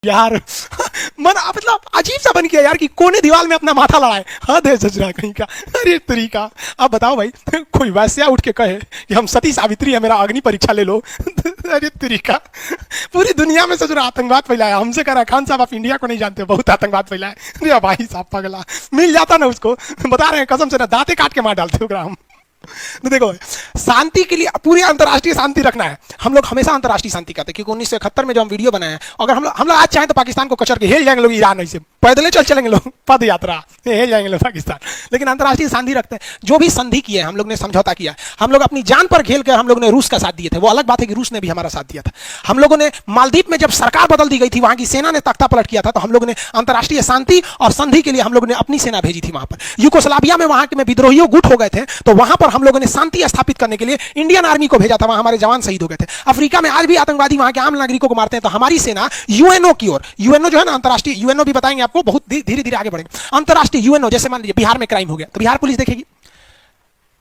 यार मन मतलब अजीब सा बन गया यार कि कोने दीवार में अपना माथा लड़ाए। हद है सजरा कहीं का। अरे तरीका, अब बताओ भाई, कोई वैश्या उठ के कहे कि हम सती सावित्री है, मेरा अग्नि परीक्षा ले लो। अरे तरीका, पूरी दुनिया में सजरा आतंकवाद फैलाया, हमसे कह रहा है खान साहब आप इंडिया को नहीं जानते, बहुत आतंकवाद फैलाया। अरे भाई साहब पगला, मिल जाता ना उसको, बता रहे हैं कसम से ना, दांते काट के मार डालते हो हम। तो देखो, शांति के लिए पूरी अंतर्राष्ट्रीय शांति रखना है। हम लोग हमेशा अंतर्राष्ट्रीय शांति करते हैं, क्योंकि 1971 में जो हम वीडियो बनाए हैं, अगर हम लोग आज चाहें तो पाकिस्तान को कचर के हिल जाएंगे लोग, ईरान ऐसे पैदल चलेंगे लोग, पद यात्रा हिल जाएंगे लोग पाकिस्तान। लेकिन अंतर्राष्ट्रीय शांति रखते हैं। जो भी संधि किए हम लोग ने, समझौता किया, हम लोग अपनी जान पर खेल कर हम लोग ने रूस का साथ दिए थे। वो अलग बात है कि रूस ने भी हमारा साथ दिया था। हम लोगों ने मालदीव में जब सरकार बदल दी गई थी, वहां की सेना ने तख्ता पलट किया था, तो हम लोग ने अंतर्राष्ट्रीय शांति और संधि के लिए हम लोग ने अपनी सेना भेजी थी वहां पर। यूगोस्लाविया में वहां के विद्रोहियों गुट हो गए थे, तो वहां पर हम लोगों ने शांति स्थापित करने के लिए इंडियन आर्मी को भेजा था, वहां हमारे जवान शहीद हो गए थे। अफ्रीका में आज भी आतंकवादी वहां के आम नागरिकों को मारते हैं, तो हमारी सेना यूएनओ की ओर, यूएनओ जो है ना अंतर्राष्ट्रीय, यूएनओ भी बताएंगे आपको, बहुत धीरे धीरे आगे बढ़ेंगे। अंतर्राष्ट्रीय यूएनओ, जैसे मान लीजिए बिहार में क्राइम हो गया तो बिहार पुलिस देखेगी,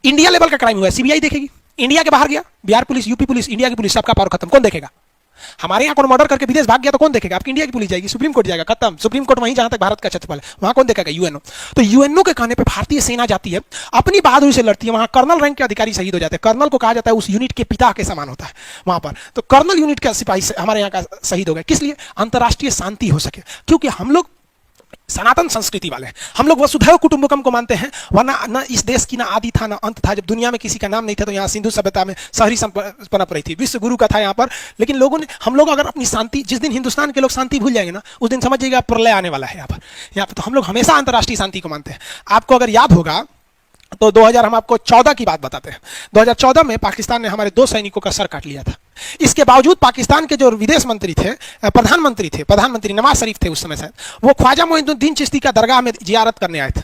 इंडिया लेवल का क्राइम हुआ सीबीआई देखेगी। इंडिया के बाहर गया Bihar police, UP police, India की पुलिस, सबका पावर खत्म, कौन देखेगा? हमारे यहाँ कोई मर्डर करके विदेश भाग गया तो कौन देखेगा? आपकी इंडिया की पुलिस जाएगी, सुप्रीम कोर्ट जाएगा, खत्म। सुप्रीम कोर्ट वहीं जहां तक भारत का क्षेत्रफल है, वहां कौन देखेगा? यूएनओ। तो यूएनओ के कहने पे भारतीय सेना जाती है, अपनी बहादुरी से लड़ती है। वहां कर्नल रैंक के अधिकारी शहीद हो जाते हैं। कर्नल को कहा जाता है उस यूनिट के पिता के समान होता है वहां पर। तो कर्नल यूनिट का सिपाही हमारे यहाँ का शहीद हो गया, किस लिए? अंतर्राष्ट्रीय शांति हो सके, क्योंकि हम लोग सनातन संस्कृति वाले हैं। हम लोग वसुधैव कुटुंबकम को मानते हैं, वरना न इस देश की ना आदि था ना अंत था। जब दुनिया में किसी का नाम नहीं था तो यहाँ सिंधु सभ्यता में शहरी पनप रही थी, विश्व गुरु का था यहाँ पर। लेकिन लोगों ने, हम लोग अगर अपनी शांति, जिस दिन हिंदुस्तान के लोग शांति भूल जाएंगे ना, उस दिन समझिएगा प्रलय आने वाला है यहाँ पर। तो हम लोग हमेशा अंतर्राष्ट्रीय शांति को मानते हैं। आपको अगर याद होगा तो 2000, हम आपको 14 की बात बताते हैं। 2014 में पाकिस्तान ने हमारे 2 सैनिकों का सर काट लिया था। इसके बावजूद पाकिस्तान के जो विदेश मंत्री थे, प्रधानमंत्री नवाज शरीफ थे उस समय शायद, वो ख्वाजा मोइनुद्दीन चिश्ती का दरगाह में जियारत करने आए थे।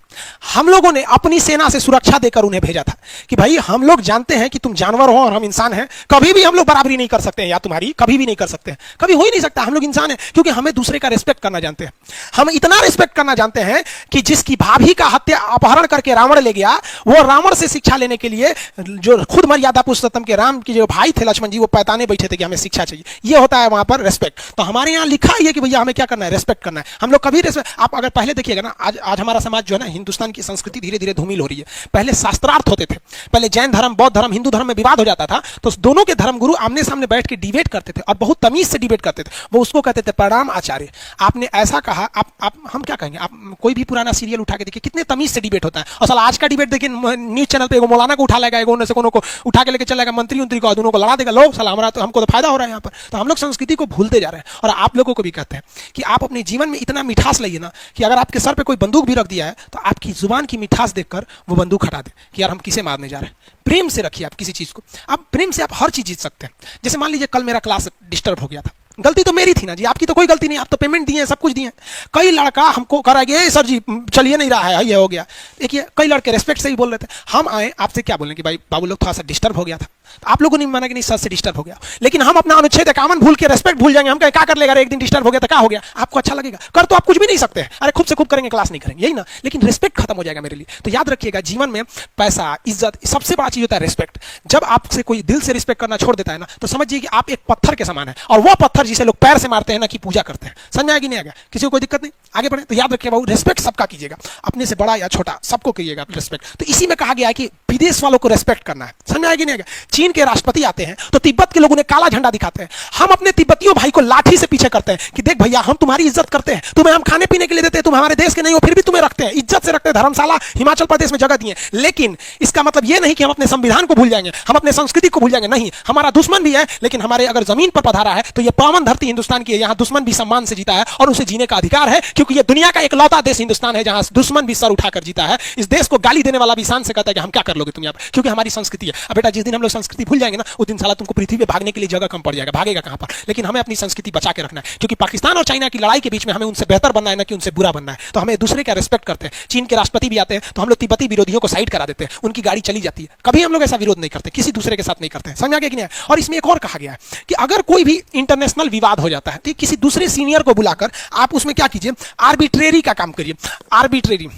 हम लोगों ने अपनी सेना से सुरक्षा देकर उन्हें भेजा था कि भाई हम लोग जानते हैं कि तुम जानवर हो और हम इंसान हैं, कभी भी हम लोग बराबरी नहीं कर सकते हैं, या तुम्हारी कभी भी नहीं कर सकते हैं, कभी हो ही नहीं सकता। हम लोग इंसान हैं, क्योंकि हमें दूसरे का रिस्पेक्ट करना जानते हैं। हम इतना रिस्पेक्ट करना जानते हैं कि जिसकी भाभी का हत्या अपहरण करके रावण ले गया, वो रावण से शिक्षा लेने के लिए, जो खुद मर्यादा पुरुषोत्तम के राम के जो भाई थे लक्ष्मण जी, वो पैताने बैठे थे कि हमें शिक्षा चाहिए। ये होता है वहां पर रेस्पेक्ट। तो हमारे यहाँ लिखा ही है कि भैया हमें क्या करना है, रेस्पेक्ट करना है। हम लोग कभी रेस्पेक्ट, आप अगर पहले देखिएगा ना, आज हमारा समाज जो है ना, हिंदुस्तान की संस्कृति धीरे धीरे धूमिल हो रही है। पहले शास्त्रार्थ होते थे, पहले जैन धर्म, बौद्ध धर्म, हिंदू धर्म में विवाद हो जाता था तो दोनों के धर्म गुरु आमने सामने बैठ के डिबेट करते थे, और बहुत तमीज से डिबेट करते थे। वो उसको कहते थे प्रणाम आचार्य, आपने ऐसा कहा, आप हम क्या कहेंगे? आप कोई भी पुराना सीरियल उठा के देखिए, कितने तमीज से डिबेट होता है। और साला आज का डिबेट देखिए, न्यूज चैनल पे मौलाना को उठा लेगा, से कोनो को उठा के लेके चलेगा, मंत्री उंत्री को, दोनों को लड़ा देगा। लो साला हमारा तो, हमको तो फायदा हो रहा है यहाँ पर। तो हम लोग संस्कृति को भूलते जा रहे हैं। और आप लोगों को भी कहते हैं कि आप अपने जीवन में इतना मिठास लाइए ना, कि अगर आपके सर पे कोई बंदूक भी रख दिया है तो आपकी जुबान की मिठास देखकर वो बंदूक हटा दे कि यार हम किसे मारने जा रहे हैं। प्रेम से रखिए आप किसी चीज को, आप प्रेम से आप हर चीज जीत सकते हैं। जैसे मान लीजिए कल मेरा क्लास डिस्टर्ब हो गया था, गलती तो मेरी थी ना जी, आपकी तो कोई गलती नहीं, आप तो पेमेंट दिए, सब कुछ दिए। कई लड़का हमको करा गया, सर जी चलिए नहीं रहा है, ये हो गया। देखिए कई लड़के रेस्पेक्ट से ही बोल रहे थे। हम आए आपसे क्या बोलें कि भाई बाबू लोग थोड़ा सा डिस्टर्ब हो गया था, तो आप लोगों ने माना कि नहीं सर से डिस्टर्ब हो गया। लेकिन हम अपना अनुच्छेद 51 भूल के रेस्पेक्ट भूल जाएंगे। हम क्या कर लेगा, एक दिन डिस्टर्ब हो गया तो क्या हो गया? आपको अच्छा लगेगा? कर तो आप कुछ भी नहीं सकते हैं, अरे खुद से खुद करेंगे, क्लास नहीं करेंगे, यही ना। लेकिन रेस्पेक्ट खत्म हो जाएगा मेरे लिए। तो याद रखिएगा, जीवन में पैसा, इज्जत, सबसे बड़ा चीज होता है रेस्पेक्ट। जब आपसे कोई दिल से रिस्पेक्ट करना छोड़ देता है ना, तो समझिए कि आप एक पत्थर के समान है, और वो पत्थर जिसे लोग पैर से मारते हैं ना, की पूजा करते हैं। समझ आएगी नहीं आएगा? किसी को कोई दिक्कत नहीं, आगे बढ़े। तो याद रखिए बाबू, रेस्पेक्ट सबका कीजिएगा, अपने से बड़ा या छोटा सबको कीजिएगा रेस्पेक्ट। तो इसी में कहा गया है कि विदेश वालों को रेस्पेक्ट करना है। समझ आएगी नहीं आएगा? चीन के राष्ट्रपति आते हैं तो तिब्बत के लोगों ने काला झंडा दिखाते हैं। हम अपने तिब्बतियों भाई को लाठी से पीछे करते हैं कि देख भैया हम तुम्हारी इज्जत करते हैं, तुम्हें हम खाने पीने के लिए देते हैं, तुम हमारे देश के नहीं हो, फिर भी तुम्हें रखते हैं, इज्जत से रखते हैं, धर्मशाला हिमाचल प्रदेश में जगह दिए। लेकिन इसका मतलब यह नहीं कि हम अपने संविधान को भूल जाएंगे, हम अपने संस्कृति को भूल जाएंगे। नहीं, हमारा दुश्मन भी है, लेकिन हमारे अगर जमीन पर पधारा है तो यह पावन धरती हिंदुस्तान की है। यहाँ दुश्मन भी सम्मान से जीता है और उसे जीने का अधिकार है, क्योंकि यह दुनिया का इकलौता देश हिंदुस्तान है जहां दुश्मन भी सर उठाकर जीता है। इस देश को गाली देने वाला भी शान से कहता है कि हम क्या कर लोगे तुम यहाँ पर, क्योंकि हमारी संस्कृति है। अब बेटा जिस दिन हम लोग संस्कृति भूल जाएंगे ना, उस दिन साला तुमको पृथ्वी पे भागने के लिए जगह कम पड़ जाएगा, भागेगा कहां पर। लेकिन हमें अपनी संस्कृति बचा के रखना है, क्योंकि पाकिस्तान और चाइना की लड़ाई के बीच में हमें उनसे बेहतर बनना है ना कि उनसे बुरा बनना है। तो हमें दूसरे का रिस्पेक्ट करते हैं। चीन के राष्ट्रपति भी आते हैं तो हम लोग तिब्बती विरोधियों को साइड करा देते हैं, उनकी गाड़ी चली जाती है। कभी हम लोग ऐसा विरोध नहीं करते, किसी दूसरे के साथ नहीं करते हैं। समझ आ गया कि नहीं? और इसमें एक और कहा गया है कि अगर कोई भी इंटरनेशनल विवाद हो जाता है तो किसी दूसरे सीनियर को बुलाकर आप उसमें क्या कीजिए, आर्बिट्रेरी का काम करिए। आर्बिट्रेरी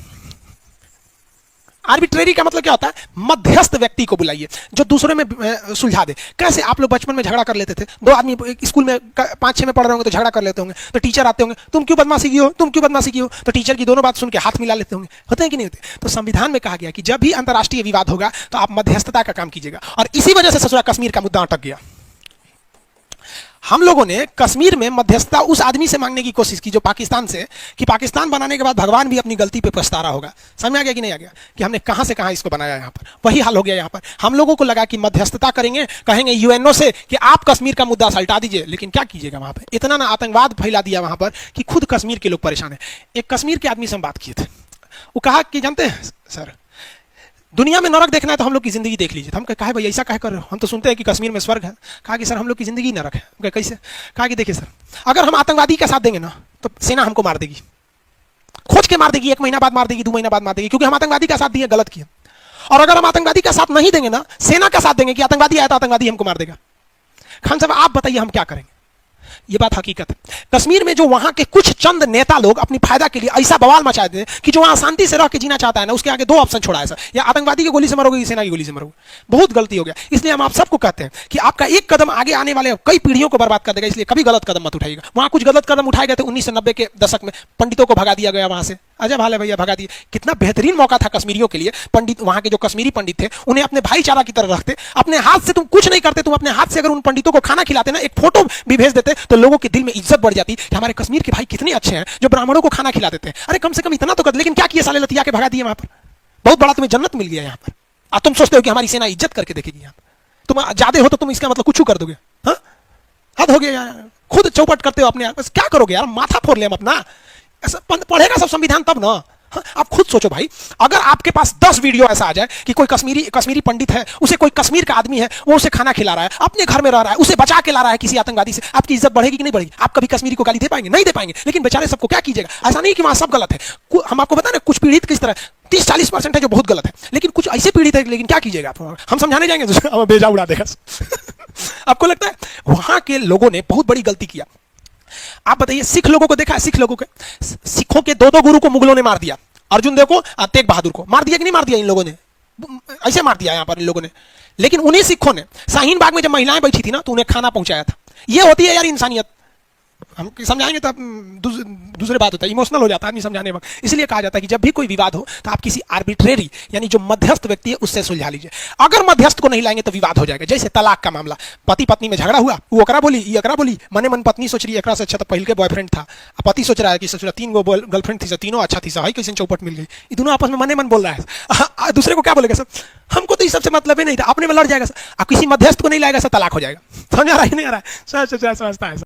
आर्बिट्रेरी का मतलब क्या होता है? मध्यस्थ व्यक्ति को बुलाइए जो दूसरे में सुलझा दे। कैसे आप लोग बचपन में झगड़ा कर लेते थे, दो आदमी स्कूल में 5-6 में पढ़ रहे होंगे तो झगड़ा कर लेते होंगे, तो टीचर आते होंगे, तुम क्यों बदमाशी की हो, तुम क्यों बदमाशी की हो, तो टीचर की दोनों बात सुन के हाथ मिला लेते होंगे। होते हैं कि नहीं होते? तो संविधान में कहा गया कि जब भी अंतर्राष्ट्रीय विवाद होगा तो आप मध्यस्थता का काम कीजिएगा। और इसी वजह से ससुरा कश्मीर का मुद्दा अटक गया। हम लोगों ने कश्मीर में मध्यस्थता उस आदमी से मांगने की कोशिश की जो पाकिस्तान से, कि पाकिस्तान बनाने के बाद भगवान भी अपनी गलती पे पछता रहा होगा। समझ में आ गया कि नहीं आ गया कि हमने कहां से कहां इसको बनाया? यहाँ पर वही हाल हो गया। यहाँ पर हम लोगों को लगा कि मध्यस्थता करेंगे, कहेंगे यूएनओ से कि आप कश्मीर का मुद्दा सल्टा दीजिए, लेकिन क्या कीजिएगा वहां पर? इतना ना आतंकवाद फैला दिया वहां पर कि खुद कश्मीर के लोग परेशान है। एक कश्मीर के आदमी से हम बात किए थे, वो कहा कि जानते हैं सर, दुनिया में नरक देखना है तो हम लोग की जिंदगी देख लीजिए। हम कहा भाई ऐसा कह कर रहे हो, हम तो सुनते हैं कि कश्मीर में स्वर्ग है। कहा कि सर हम लोग की जिंदगी नरक है। कैसे? कहा कि देखिए सर, अगर हम आतंकवादी का साथ देंगे ना तो सेना हमको मार देगी, खोज के मार देगी, 1 महीना बाद मार देगी, 2 महीना बाद मार देगी, क्योंकि हम आतंकवादी का साथ दिए, गलत किया। और अगर हम आतंकवादी का साथ नहीं देंगे ना, सेना का साथ देंगे कि आतंकवादी आया तो आतंकवादी हमको मार देगा। खान साहब आप बताइए हम क्या करेंगे? ये बात हकीकत है। कश्मीर में जो वहां के कुछ चंद नेता लोग अपनी फायदा के लिए ऐसा बवाल मचा देते हैं कि जो वहां शांति से रह के जीना चाहता है ना, उसके आगे 2 ऑप्शन छोड़ा है सर, या आतंकवादी की गोली से मरोगे या सेना की गोली से मरोगे। बहुत गलती हो गया। इसलिए हम आप सबको कहते हैं कि आपका एक कदम आगे आने वाले कई पीढ़ियों को बर्बाद कर देगा, इसलिए कभी गलत कदम मत उठाइएगा। वहां कुछ गलत कदम उठाए गए थे 1990 के दशक में, पंडितों को भगा दिया गया वहां से। अजब हाल है भैया, भगा दिए। कितना बेहतरीन मौका था कश्मीरियों के लिए। पंडित, वहां के जो कश्मीरी पंडित थे, उन्हें अपने भाईचारा की तरह रखते। अपने हाथ से तुम कुछ नहीं करते, तुम अपने हाथ से अगर उन पंडितों को खाना खिलाते ना, एक फोटो भी भेज देते, तो लोगों के दिल में इज्जत बढ़ जाती कि हमारे कश्मीर के भाई कितने अच्छे हैं जो ब्राह्मणों को खाना खिला देते हैं। अरे कम से कम इतना तो कर। लेकिन क्या किए साले, लतिया के भगा दिए वहां पर। बहुत बड़ा तुम्हें जन्नत मिल गया यहाँ पर, और तुम सोचते हो कि हमारी सेना इज्जत करके देखेगी। यहाँ तुम ज्यादा हो तो तुम इसका मतलब कुछ कर दोगे। हाँ, हद हो गया यार। खुद चौपट करते हो अपने आप। क्या करोगे यार, माथा फोड़ ले हम अपना। पढ़ेगा सब संविधान तब ना। हाँ, आप खुद सोचो भाई, अगर आपके पास 10 वीडियो ऐसा आ जाए कि कोई कश्मीरी पंडित है, उसे कोई कश्मीर का आदमी है, वो उसे खाना खिला रहा है, अपने घर में रह रहा है, उसे बचा के ला रहा है किसी आतंकवादी से, आपकी इज्जत बढ़ेगी कि नहीं बढ़ेगी? आप कभी कश्मीरी को गाली दे पाएंगे? नहीं दे पाएंगे। लेकिन बेचारे सबको क्या कीजिएगा? ऐसा नहीं कि वहां सब गलत है। हम आपको बता रहे कुछ पीड़ित किस तरह 30-40% है जो बहुत गलत है, लेकिन कुछ ऐसे पीड़ित है, लेकिन क्या कीजिएगा आप? हम समझाने जाएंगे तो बेजा उड़ा देगा। आपको लगता है वहां के लोगों ने बहुत बड़ी गलती किया? आप बताइए, सिख लोगों को देखा है? सिखों के 2 गुरु को मुगलों ने मार दिया। अर्जुन देव को, तेग बहादुर को मार दिया कि नहीं मार दिया? इन लोगों ने ऐसे मार दिया यहाँ पर इन लोगों ने। लेकिन उन्हीं सिखों ने शाहीन बाग में जब महिलाएं बैठी थी ना, तो उन्हें खाना पहुंचाया था। ये होती है यार इंसानियत। हम समझाएंगे तो दूसरे बात होता है, इमोशनल हो जाता है आदमी समझाने में। इसलिए कहा जाता है कि जब भी कोई विवाद हो तो आप किसी आर्बिट्रेरी यानी जो मध्यस्थ व्यक्ति है उससे सुलझा लीजिए। अगर मध्यस्थ को नहीं लाएंगे तो विवाद हो जाएगा। जैसे तलाक का मामला, पति पत्नी में झगड़ा हुआ, वो एकरा बोली, ये एकरा बोली, मने मन पत्नी सोच रही है एकरा से अच्छा तो पहले के बॉयफ्रेंड था, पति सोच रहा है कि ससुरा 3 गो गर्लफ्रेंड थी, तीनों अच्छा थी, सही कैसे चौपट मिल गई। ये दोनों आपस में मने मन बोल रहा है। दूसरे को क्या बोलेगा सर? हमको तो इस सबसे मतलब ही नहीं था, अपने में लड़ जाएगा सर। आप किसी मध्यस्थ को नहीं लाएगा सर, तलाक हो जाएगा। समझ आ रहा है नहीं आ रहा है? समझता है।